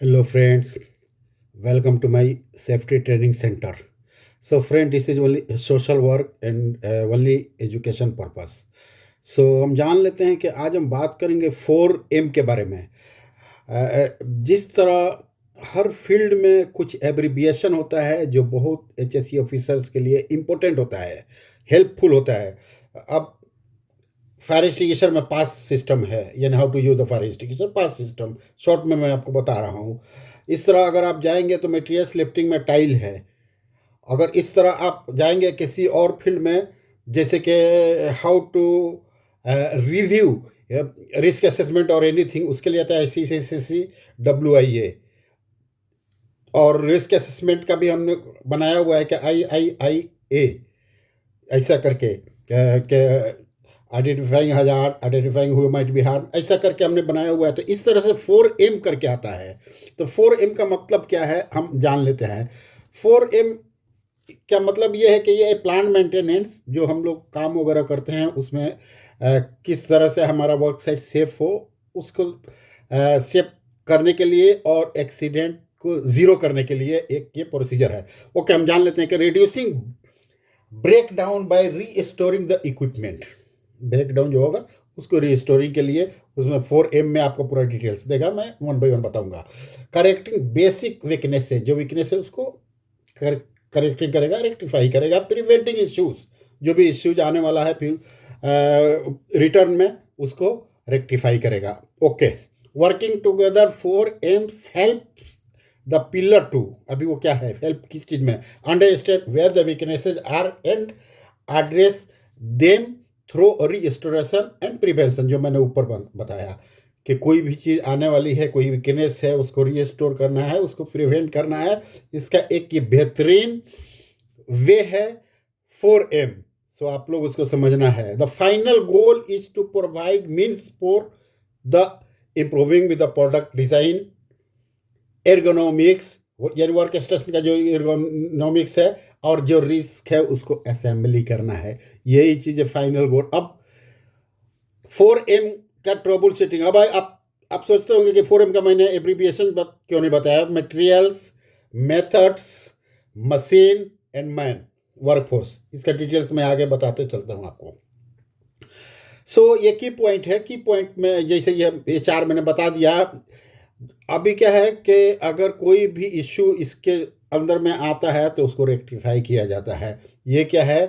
Hello friends, welcome to my safety training center. So friend, this is only social work and only education purpose. So हम जान लेते हैं कि आज हम बात करेंगे 4M के बारे में। जिस तरह हर फील्ड में कुछ एब्रिविएशन होता है जो बहुत एचएससी ऑफिसर्स के लिए इम्पोर्टेंट होता है, हेल्पफुल होता है। अब फायर एक्सटिंग्विशर में पास सिस्टम है, यानी how to use the fire extinguisher PASS system, short में मैं आपको बता रहा हूँ। इस तरह अगर आप जाएंगे तो मटेरियल्स लिफ्टिंग में टाइल है। अगर इस तरह आप जाएंगे किसी और फील्ड में, जैसे कि how to review risk assessment और एनीथिंग, उसके लिए आता है CCCWIA। और रिस्क असेसमेंट का भी हमने बनाया हुआ है कि IIIA, ऐसा करके identifying hazard, identifying who might be harm, ऐसा करके हमने बनाया हुआ है। तो इस तरह से 4M करके आता है। तो 4M का मतलब क्या है हम जान लेते हैं। 4M क्या मतलब ये है कि ये प्लांट मेंटेनेंस जो हम लोग काम वगैरह करते हैं उसमें किस तरह से हमारा वर्क साइट सेफ हो, उसको सेफ करने के लिए और एक्सीडेंट को ज़ीरो करने के लिए एक ये प्रोसीजर है। ओके, हम जान लेते हैं कि reducing breakdown by restoring the equipment. Breakdown जो होगा उसको रीस्टोरिंग के लिए उसमें 4M में आपको पूरा डिटेल्स देगा, मैं वन बाई वन बताऊंगा। करेक्टिंग बेसिक वीकनेस है, जो वीकनेस है उसको करेक्टिंग करेगा, रेक्टिफाई करेगा। प्रिवेंटिंग इश्यूज, जो भी इश्यूज आने वाला है फिर रिटर्न में उसको रेक्टिफाई करेगा। Okay, working together 4M's help the pillar two. अभी वो क्या है, हेल्प किस चीज़ में, understand where the weaknesses are and address them through restoration and prevention, जो मैंने ऊपर बताया कि कोई भी चीज़ आने वाली है, कोई वीकनेस है, उसको रीस्टोर करना है, उसको प्रिवेंट करना है। इसका एक ये बेहतरीन वे है 4M। सो आप लोग उसको समझना है। The final goal is to provide means for the improving with the product design, ergonomics, यानी वर्क स्टेशन का जो एर्गोनॉमिक्स है, और जो रिस्क है उसको असेंबली करना है। यही चीज़ है फाइनल गोल। अब 4M का ट्रबल शूटिंग। अब आप सोचते होंगे कि 4M का मैंने एब्रीविएशन क्यों नहीं बताया। Materials, methods, machine and man, workforce, इसका डिटेल्स मैं आगे बताते चलता हूँ आपको। सो ये की पॉइंट है। की पॉइंट में जैसे ये चार मैंने बता दिया। अभी क्या है कि अगर कोई भी इश्यू इसके अंदर में आता है तो उसको रेक्टिफाई किया जाता है। ये क्या है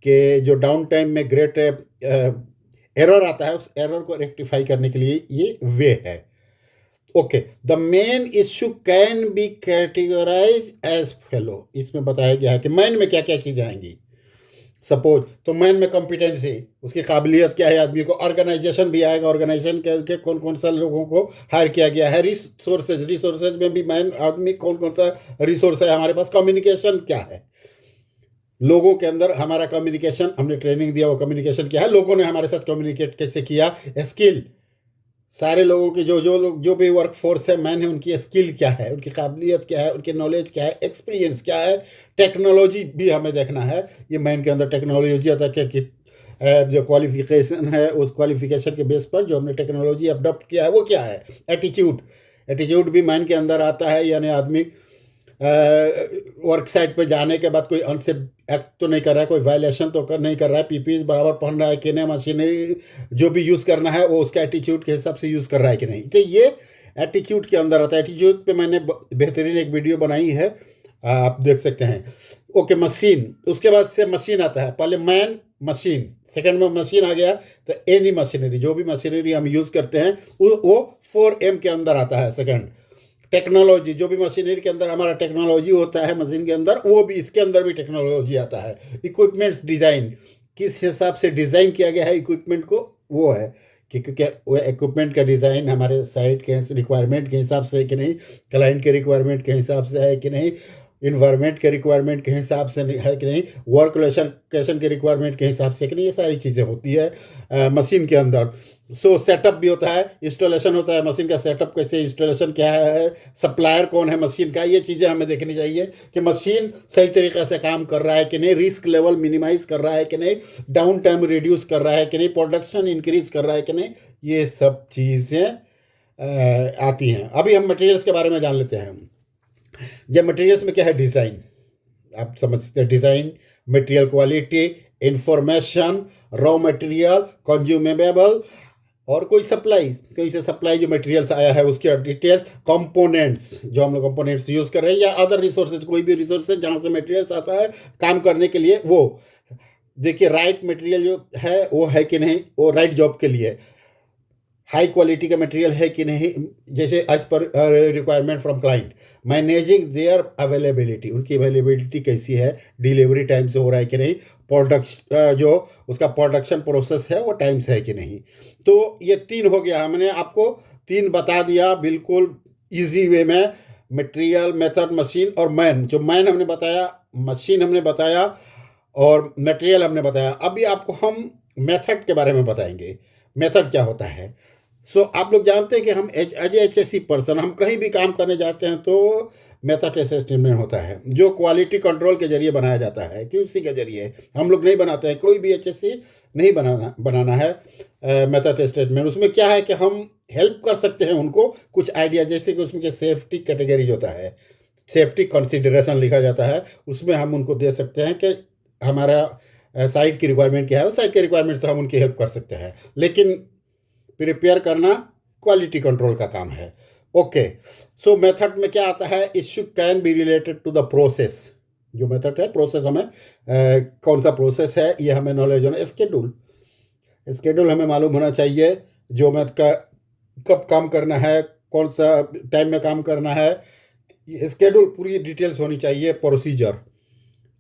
कि जो डाउन टाइम में ग्रेट एरर आता है, उस एरर को रेक्टिफाई करने के लिए ये वे है। Okay, the main issue can be categorize as follow. इसमें बताया गया है कि मैन में क्या क्या चीज़ें आएंगी। सपोज तो मैन में कॉम्पिटेंसी, उसकी काबिलियत क्या है, आदमी को। ऑर्गेनाइजेशन भी आएगा, ऑर्गेनाइजेशन के कौन कौन सा लोगों को हायर किया गया है। रिसोर्सेज, रिसोर्सेज में भी मैन आदमी कौन कौन सा रिसोर्स है हमारे पास। कम्युनिकेशन क्या है, लोगों के अंदर हमारा कम्युनिकेशन, हमने ट्रेनिंग दिया वो कम्युनिकेशन क्या है, लोगों ने हमारे साथ कम्युनिकेट कैसे किया। स्किल, सारे लोगों की जो भी वर्क फोर्स है मैन है, उनकी स्किल क्या है, उनकी काबिलियत क्या है, उनकी नॉलेज क्या है, एक्सपीरियंस क्या है। टेक्नोलॉजी भी हमें देखना है, ये मैन के अंदर टेक्नोलॉजी आता है कि जो क्वालिफिकेशन है उस क्वालिफिकेशन के बेस पर जो हमने टेक्नोलॉजी अडॉप्ट किया है वो क्या है। एटीट्यूड, एटीट्यूड भी मैन के अंदर आता है, यानी आदमी वर्क साइट पे जाने के बाद कोई अनसेफ एक्ट तो नहीं कर रहा है, कोई वायलेशन तो नहीं कर रहा है, पीपीई बराबर पहन रहा है कि नहीं, मशीनरी जो भी यूज़ करना है वो उसका एटीट्यूड के हिसाब से यूज़ कर रहा है कि नहीं। तो ये एटीट्यूड के अंदर आता है। एटीट्यूड पे मैंने बेहतरीन एक वीडियो बनाई है, आप देख सकते हैं। ओके, मशीन, उसके बाद से मशीन आता है। पहले मैन, मशीन, सेकंड में मशीन आ गया तो एनी मशीनरी, जो भी मशीनरी हम यूज़ करते हैं वो 4M के अंदर आता है। सेकंड, टेक्नोलॉजी, जो भी मशीनरी के अंदर हमारा टेक्नोलॉजी होता है मशीन के अंदर, वो भी इसके अंदर भी टेक्नोलॉजी आता है। इक्विपमेंट्स डिज़ाइन, किस हिसाब से डिज़ाइन किया गया है इक्विपमेंट को, वो है कि क्योंकि वो इक्विपमेंट का डिज़ाइन हमारे साइट के रिक्वायरमेंट के हिसाब से है कि नहीं, क्लाइंट के रिक्वायरमेंट के हिसाब से है कि नहीं, इन्वायरमेंट के रिक्वायरमेंट के हिसाब से है कि नहीं, वर्क लोकेशन के रिक्वायरमेंट के हिसाब से कि नहीं, ये सारी चीज़ें होती है मशीन के अंदर। सो सेटअप भी होता है, इंस्टॉलेशन होता है, मशीन का सेटअप कैसे, इंस्टॉलेशन क्या है, सप्लायर कौन है मशीन का, ये चीज़ें हमें देखनी चाहिए कि मशीन सही तरीके से काम कर रहा है कि नहीं, रिस्क लेवल मिनिमाइज कर रहा है कि नहीं, डाउन टाइम रिड्यूस कर रहा है कि नहीं, प्रोडक्शन इंक्रीज कर रहा है कि नहीं। ये सब चीज़ें आती हैं। अभी हम मटेरियल्स के बारे में जान लेते हैं। जब मटेरियल्स में क्या है, डिज़ाइन, आप समझ सकते हैं, design, material quality, information, raw material, consumable, और कोई से सप्लाई जो मटेरियल्स आया है उसके डिटेल्स, कंपोनेंट्स जो हम लोग कंपोनेंट्स यूज़ कर रहे हैं, या अदर रिसोर्सेज, कोई भी रिसोर्सेज जहाँ से मटेरियल्स आता है काम करने के लिए, वो देखिए राइट मटेरियल जो है वो है कि नहीं, वो राइट जॉब के लिए, हाई क्वालिटी का मटेरियल है कि नहीं, जैसे as per requirement from client, managing their availability, उनकी अवेलेबिलिटी कैसी है, डिलीवरी टाइम से हो रहा है कि नहीं, प्रोडक्ट जो उसका प्रोडक्शन प्रोसेस है वो टाइम से है कि नहीं। तो ये 3 हो गया, हमने आपको 3 बता दिया बिल्कुल इजी वे में, मटेरियल, मेथड, मशीन और मैन। जो मैन हमने बताया, मशीन हमने बताया और मटेरियल हमने बताया। अभी आपको हम मेथड के बारे में बताएंगे, मेथड क्या होता है। सो आप लोग जानते हैं कि हम as H S C person हम कहीं भी काम करने जाते हैं तो मेथड असेसमेंट होता है, जो क्वालिटी कंट्रोल के जरिए बनाया जाता है, क्यूसी के जरिए। हम लोग नहीं बनाते हैं, कोई भी एचएससी नहीं बनाना है मेथड स्टेटमेंट। उसमें क्या है कि हम हेल्प कर सकते हैं उनको कुछ आइडिया, जैसे कि उसमें सेफ्टी कैटेगरीज होता है, सेफ्टी कंसिडरेशन लिखा जाता है, उसमें हम उनको दे सकते हैं कि हमारा साइट की रिक्वायरमेंट क्या है, उस साइट के रिक्वायरमेंट से हम उनकी हेल्प कर सकते हैं। लेकिन प्रिपेयर करना क्वालिटी कंट्रोल का काम है। ओके, सो मेथड में क्या आता है, issue can be related to the process. जो मेथड है, प्रोसेस हमें कौन सा प्रोसेस है ये हमें नॉलेज होना। स्केड्यूल हमें मालूम होना चाहिए, जो मैथ का कब काम करना है, कौन सा टाइम में काम करना है, स्केड्यूल पूरी डिटेल्स होनी चाहिए। प्रोसीजर,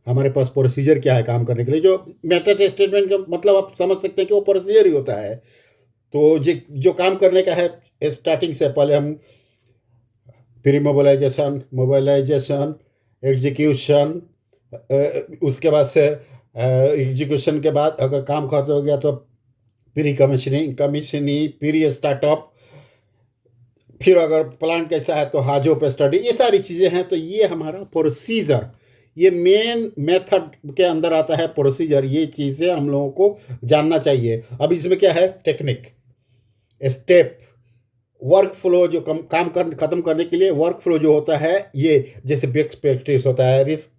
हमारे पास प्रोसीजर क्या है काम करने के लिए। जो मेथड स्टेटमेंट का मतलब आप समझ सकते हैं कि वो प्रोसीजर ही होता है। तो जो काम करने का है, स्टार्टिंग से पहले हम प्री मोबाइलाइजेशन, एग्जीक्यूशन, उसके बाद से एग्जीक्यूशन के बाद अगर काम खत्म हो गया तो प्री कमीशनिंग, प्री स्टार्टअप, फिर अगर प्लान कैसा है तो हाजो पे स्टडी, ये सारी चीज़ें हैं। तो ये हमारा प्रोसीजर, ये मेन मेथड के अंदर आता है प्रोसीजर। ये चीज़ें हम लोगों को जानना चाहिए। अब इसमें क्या है, टेक्निक, स्टेप, वर्क फ्लो, जो काम खत्म करने के लिए वर्क फ्लो जो होता है, ये जैसे बेस्ट प्रैक्टिस होता है, रिस्क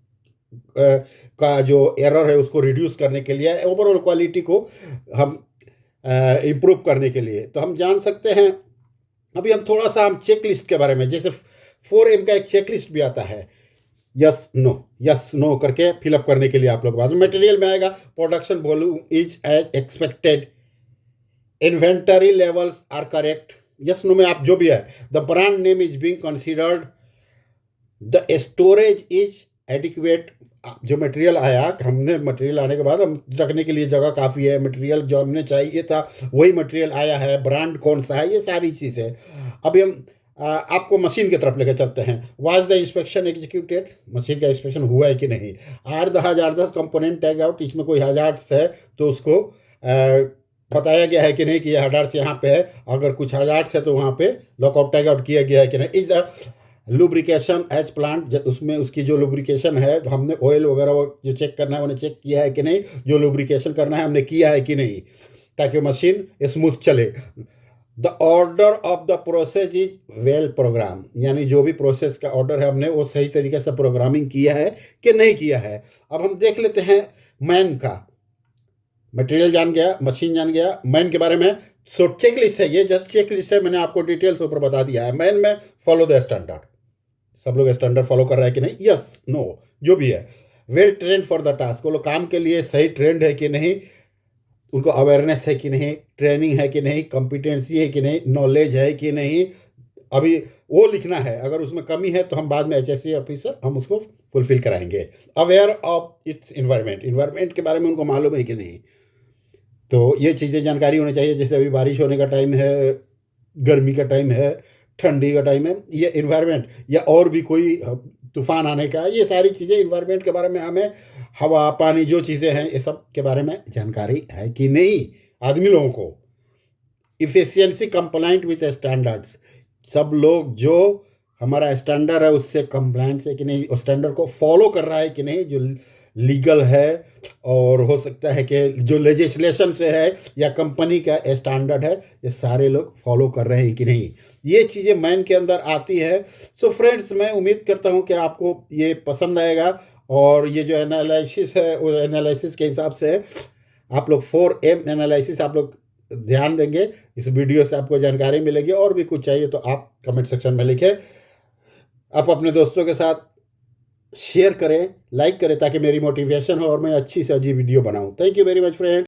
का जो एरर है उसको रिड्यूस करने के लिए, ओवरऑल क्वालिटी को हम इम्प्रूव करने के लिए। तो हम जान सकते हैं। अभी हम थोड़ा सा हम चेक लिस्ट के बारे में, जैसे 4M का एक चेक लिस्ट भी आता है, यस नो करके फिलअप करने के लिए आप लोग बाद में। मटेरियल में आएगा, production volume is as expected, inventory levels are correct, yes no में आप जो भी है, the brand name is being considered, the storage is adequate. जो मटेरियल आया, हमने मटेरियल आने के बाद हम रखने के लिए जगह काफ़ी है, मटेरियल जो हमने चाहिए था वही मटेरियल आया है, ब्रांड कौन सा है, ये सारी चीज़ें। अभी हम आपको मशीन की तरफ लेकर चलते हैं। Was the inspection executed, machine का इंस्पेक्शन हुआ है कि नहीं। Are the hazardous component tag out, इसमें कोई हजार्ड्स है तो उसको बताया गया है कि नहीं कि ये हजार्ड्स यहाँ पे है। अगर कुछ हजार्ड्स है तो वहाँ पे लॉकआउट टैग आउट किया गया है कि नहीं। Is the lubrication as plant, उसमें उसकी जो लुब्रिकेशन है, तो हमने ऑयल वगैरह जो चेक करना है उन्हें चेक किया है कि नहीं, जो लुब्रिकेशन करना है हमने किया है कि नहीं, ताकि मशीन स्मूथ चले। The order of the process is well programme, यानी जो भी प्रोसेस का ऑर्डर है हमने वो सही तरीके से प्रोग्रामिंग किया है कि नहीं किया है। अब हम देख लेते हैं मैन का। मटेरियल जान गया, मशीन जान गया, मैन के बारे में। सो चेक लिस्ट है, ये जस्ट चेक लिस्ट है, मैंने आपको डिटेल्स ऊपर बता दिया है। मैन में फॉलो द स्टैंडर्ड, सब लोग स्टैंडर्ड फॉलो कर रहा है कि नहीं, यस नो जो भी है। Well trained for the task, वो लोग काम के लिए सही ट्रेंड है कि नहीं, उनको अवेयरनेस है कि नहीं, ट्रेनिंग है कि नहीं, कॉम्पिटेंसी है कि नहीं, नॉलेज है कि नहीं, अभी वो लिखना है। अगर उसमें कमी है तो हम बाद में एचएससी ऑफिसर हम उसको फुलफिल कराएंगे। अवेयर ऑफ इट्स इन्वायरमेंट के बारे में उनको मालूम है कि नहीं, तो ये चीज़ें जानकारी होनी चाहिए। जैसे अभी बारिश होने का टाइम है, गर्मी का टाइम है, ठंडी का टाइम है, ये इन्वायरमेंट, या और भी कोई तूफान आने का, ये सारी चीज़ें इन्वायरमेंट के बारे में हमें, हवा पानी जो चीज़ें हैं ये सब के बारे में जानकारी है कि नहीं आदमी लोगों को। इफिशियंसी कंप्लाइंट विथ स्टैंडर्ड्स, सब लोग जो हमारा स्टैंडर्ड है उससे कंप्लाइंट है कि नहीं, उस स्टैंडर्ड को फॉलो कर रहा है कि नहीं, जो लीगल है और हो सकता है कि जो लेजिस्लेशन से है या कंपनी का स्टैंडर्ड है, ये सारे लोग फॉलो कर रहे हैं कि नहीं, ये चीज़ें माइंड के अंदर आती है। सो फ्रेंड्स, मैं उम्मीद करता हूँ कि आपको ये पसंद आएगा और ये जो एनालिसिस है वो एनालिसिस के हिसाब से आप लोग 4M एनालिसिस आप लोग ध्यान देंगे। इस वीडियो से आपको जानकारी मिलेगी। और भी कुछ चाहिए तो आप कमेंट सेक्शन में लिखें। आप अपने दोस्तों के साथ शेयर करें, लाइक करें ताकि मेरी मोटिवेशन हो और मैं अच्छी से अच्छी वीडियो बनाऊं। Thank you very much friend.